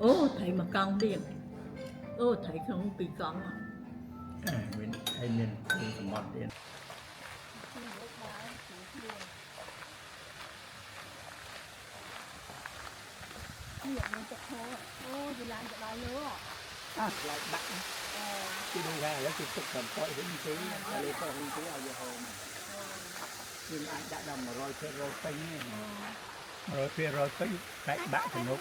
Ô, thấy mà con điện. Ô, thấy không bị con à. Mình thấy mình thì một điện. Lại bắt chứ đâu ra là cái tục cầm coi hình tí là lấy coi hình tí ở giờ hồ mà nhưng anh đã đồng rồi phê rồi tính rồi phê rồi tính lại bạn thì nốt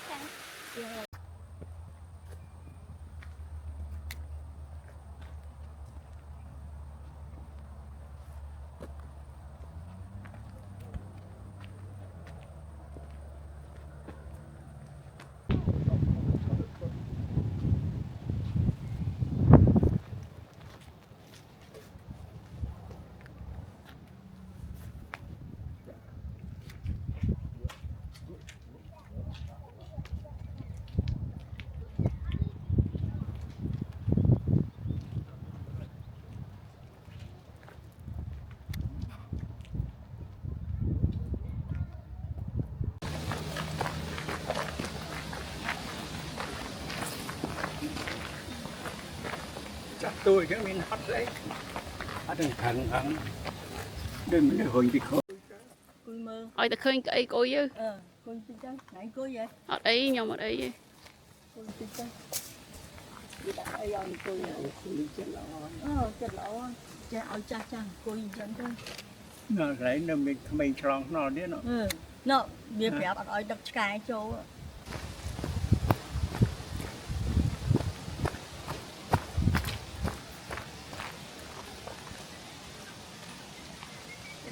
chắc tôi cái mình hot đấy hot đừng thằng đừng mình hồi bị khó ôi ta khơi cái cô chứ Cô chị chân, nãy cô vậy? ở đây nhau ở đây Cô chị chân. đi đặt ai ăn tôi đi chết lọ Chết lọ. Cha ơi cha chăng, cô gì chân thôi. nó lấy nó mình tròn nó đấy nó Nó, bia bẹp ở đất cái chỗ.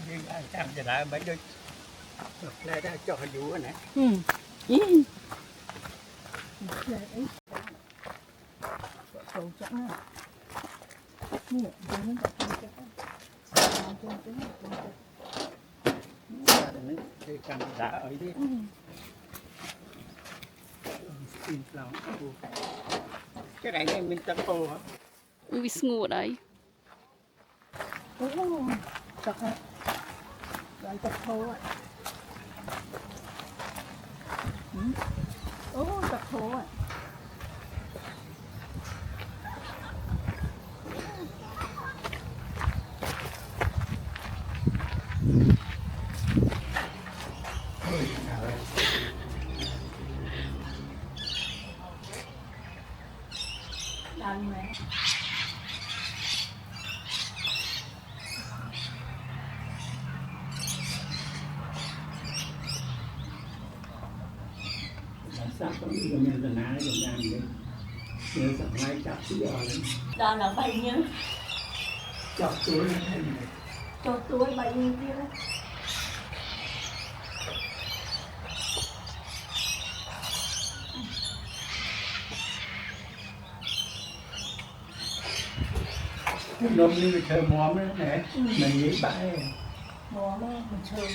nhưng anh làm cho lại mấy đứa lại đã cho đủ này Cầu chẳng à. Nè, nó đặt cầu chẳng. cái căn đã ở đây xin lòng cái này mình tập cô hả vì ngủ ở đây Chặt hả? Rồi chặt thô ạ. Chặt thô ạ. Đàn mẹ. sao có những người nhân dân ái dùng ăn đấy nhớ rằng ngay chặt tí ở đấy Đàn là bày nhớ. chọc túi nó thêm này Cho túi bày như kia đó. nó như thơ móm đấy này mình nghĩ bãi Mò mè, mình chơi